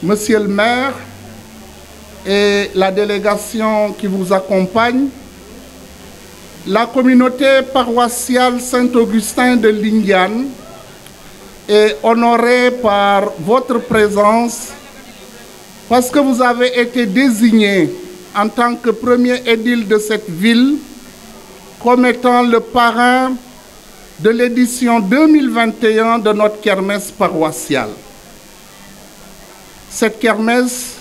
Monsieur le maire et la délégation qui vous accompagne, la communauté paroissiale Saint-Augustin de Lindiane est honorée par votre présence parce que vous avez été désigné en tant que premier édile de cette ville comme étant le parrain de l'édition 2021 de notre kermesse paroissiale. Cette kermesse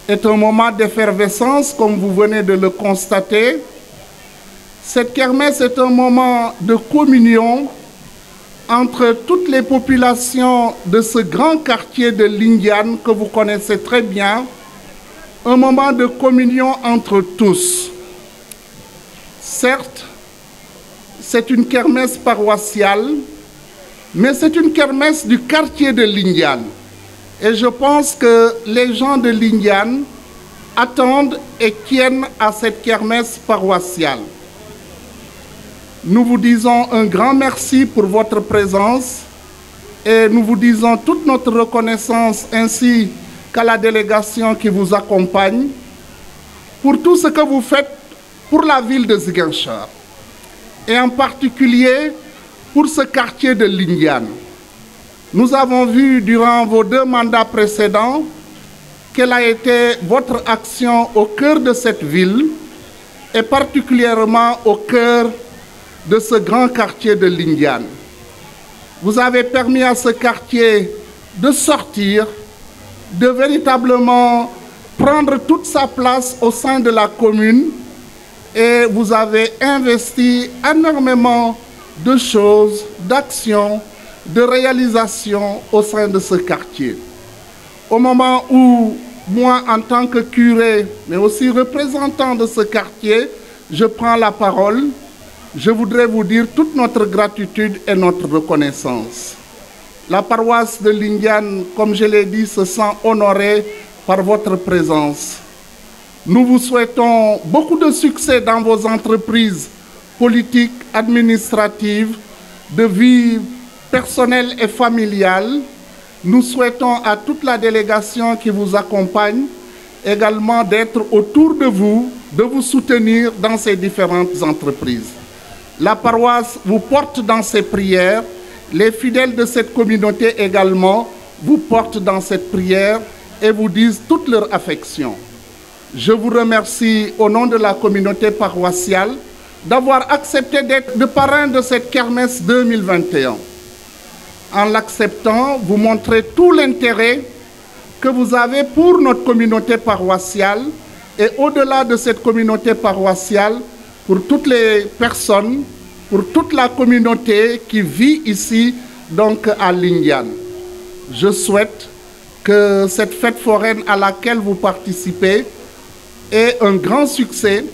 est un moment d'effervescence, comme vous venez de le constater. Cette kermesse est un moment de communion entre toutes les populations de ce grand quartier de Lindiane que vous connaissez très bien, un moment de communion entre tous. Certes, c'est une kermesse paroissiale, mais c'est une kermesse du quartier de Lindiane. Et je pense que les gens de Lindiane attendent et tiennent à cette kermesse paroissiale. Nous vous disons un grand merci pour votre présence et nous vous disons toute notre reconnaissance ainsi qu'à la délégation qui vous accompagne pour tout ce que vous faites pour la ville de Ziguinchor et en particulier pour ce quartier de Lindiane. Nous avons vu durant vos 2 mandats précédents quelle a été votre action au cœur de cette ville et particulièrement au cœur de ce grand quartier de Lindiane. Vous avez permis à ce quartier de sortir, de véritablement prendre toute sa place au sein de la commune et vous avez investi énormément de choses, d'actions, de réalisations au sein de ce quartier. Au moment où moi, en tant que curé, mais aussi représentant de ce quartier, je prends la parole, je voudrais vous dire toute notre gratitude et notre reconnaissance. La paroisse de Lindiane, comme je l'ai dit, se sent honorée par votre présence. Nous vous souhaitons beaucoup de succès dans vos entreprises politiques, administratives, de vie personnelle et familiale. Nous souhaitons à toute la délégation qui vous accompagne également d'être autour de vous soutenir dans ces différentes entreprises. La paroisse vous porte dans ses prières. Les fidèles de cette communauté également vous portent dans cette prière et vous disent toute leur affection. Je vous remercie au nom de la communauté paroissiale d'avoir accepté d'être le parrain de cette kermesse 2021. En l'acceptant, vous montrez tout l'intérêt que vous avez pour notre communauté paroissiale et au-delà de cette communauté paroissiale, pour toutes les personnes, pour toute la communauté qui vit ici, donc à Lindiane. Je souhaite que cette fête foraine à laquelle vous participez ait un grand succès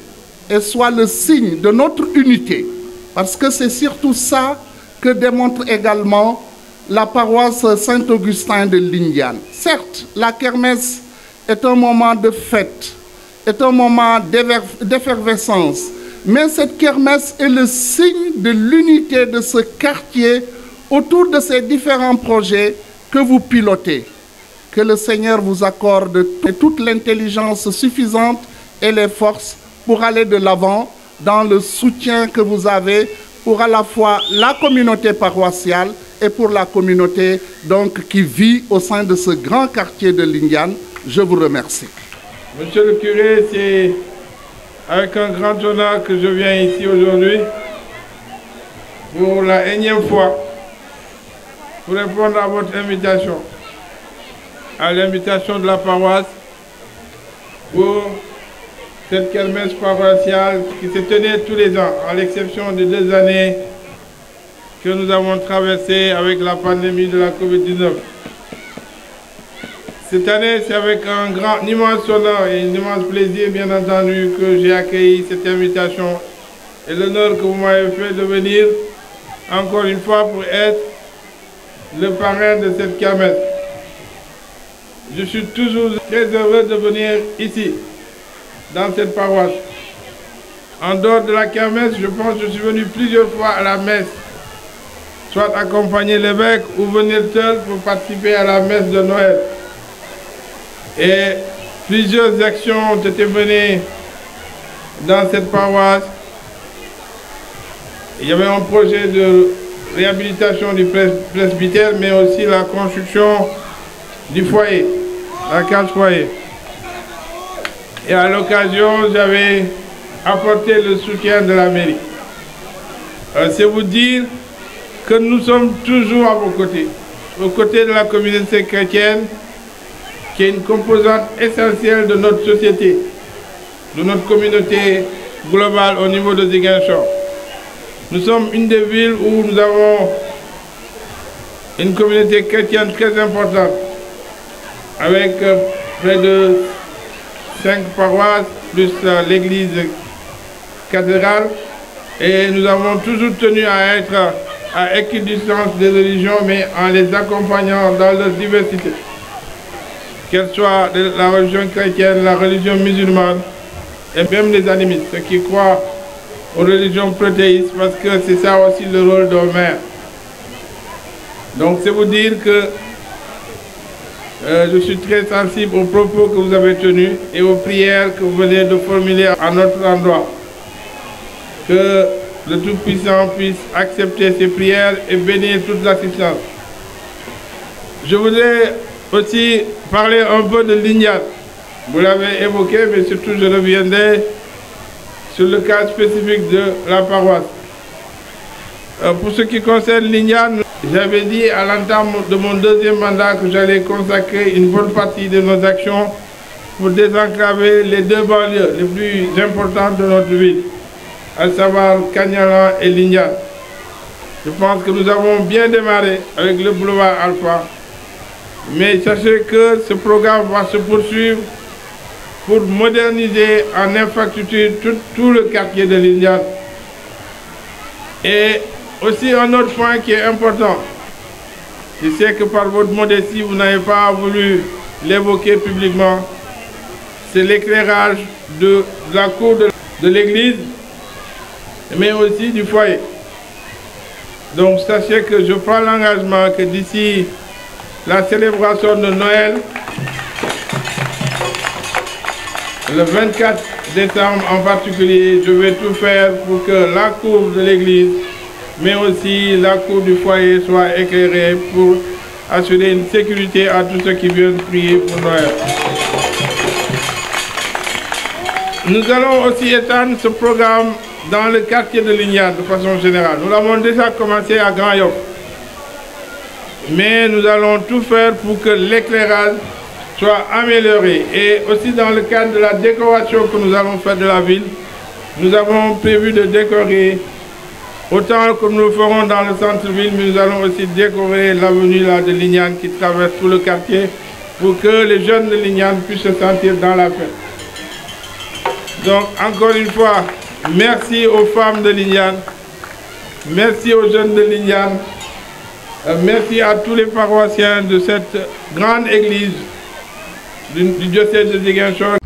et soit le signe de notre unité. Parce que c'est surtout ça que démontre également la paroisse Saint-Augustin de Lindiane. Certes, la kermesse est un moment de fête, est un moment d'effervescence, mais cette kermesse est le signe de l'unité de ce quartier autour de ces différents projets que vous pilotez. Que le Seigneur vous accorde toute l'intelligence suffisante et les forces pour aller de l'avant dans le soutien que vous avez pour à la fois la communauté paroissiale et pour la communauté donc, qui vit au sein de ce grand quartier de Lindiane. Je vous remercie. Monsieur le curé, c'est avec un grand honneur que je viens ici aujourd'hui pour la énième fois pour répondre à votre invitation, à l'invitation de la paroisse pour cette kermesse paroissiale qui se tenait tous les ans, à l'exception de 2 années que nous avons traversées avec la pandémie de la Covid-19. Cette année, c'est avec un immense honneur et un immense plaisir, bien entendu, que j'ai accueilli cette invitation et l'honneur que vous m'avez fait de venir encore une fois pour être le parrain de cette kermesse. Je suis toujours très heureux de venir ici, dans cette paroisse. En dehors de la kermesse, je pense que je suis venu plusieurs fois à la messe, soit accompagner l'évêque ou venir seul pour participer à la messe de Noël. Et plusieurs actions ont été menées dans cette paroisse. Il y avait un projet de réhabilitation du presbytère, mais aussi la construction du foyer, la case foyer. Et à l'occasion, j'avais apporté le soutien de la mairie. C'est vous dire que nous sommes toujours à vos côtés, aux côtés de la communauté chrétienne, qui est une composante essentielle de notre société, de notre communauté globale au niveau de Ziguinchor. Nous sommes une des villes où nous avons une communauté chrétienne très importante, avec près de 5 paroisses, plus l'église cathédrale. Et nous avons toujours tenu à être à équidistance des religions, mais en les accompagnant dans leur diversité. Qu'elle soit la religion chrétienne, la religion musulmane, et même les animistes, ceux qui croient aux religions prothéistes, parce que c'est ça aussi le rôle d'un maire. Donc c'est vous dire que je suis très sensible aux propos que vous avez tenus et aux prières que vous venez de formuler à notre endroit. Que le Tout-Puissant puisse accepter ces prières et bénir toute l'assistance. Je voudrais aussi parler un peu de Lignane. Vous l'avez évoqué, mais surtout je reviendrai sur le cas spécifique de la paroisse. Pour ce qui concerne Lignane, j'avais dit à l'entame de mon deuxième mandat que j'allais consacrer une bonne partie de nos actions pour désenclaver les 2 banlieues les plus importantes de notre ville, à savoir Kagnalan et Lignane. Je pense que nous avons bien démarré avec le boulevard Alpha, mais sachez que ce programme va se poursuivre pour moderniser en infrastructure tout le quartier de Lignane. Et aussi un autre point qui est important, je sais que par votre modestie, vous n'avez pas voulu l'évoquer publiquement, c'est l'éclairage de la cour de l'église, mais aussi du foyer. Donc sachez que je prends l'engagement que d'ici la célébration de Noël, le 24 décembre en particulier, je vais tout faire pour que la cour de l'église, mais aussi la cour du foyer soit éclairée pour assurer une sécurité à tous ceux qui viennent prier pour Noël. Nous allons aussi étendre ce programme dans le quartier de Lignane de façon générale. Nous l'avons déjà commencé à Grand Yoff. Mais nous allons tout faire pour que l'éclairage soit amélioré. Et aussi dans le cadre de la décoration que nous allons faire de la ville, nous avons prévu de décorer autant que nous le ferons dans le centre-ville, mais nous allons aussi décorer l'avenue de Lignane qui traverse tout le quartier pour que les jeunes de Lignane puissent se sentir dans la fête. Donc encore une fois, merci aux femmes de Lignane, merci aux jeunes de Lignane, merci à tous les paroissiens de cette grande église du diocèse de Ziguinchor.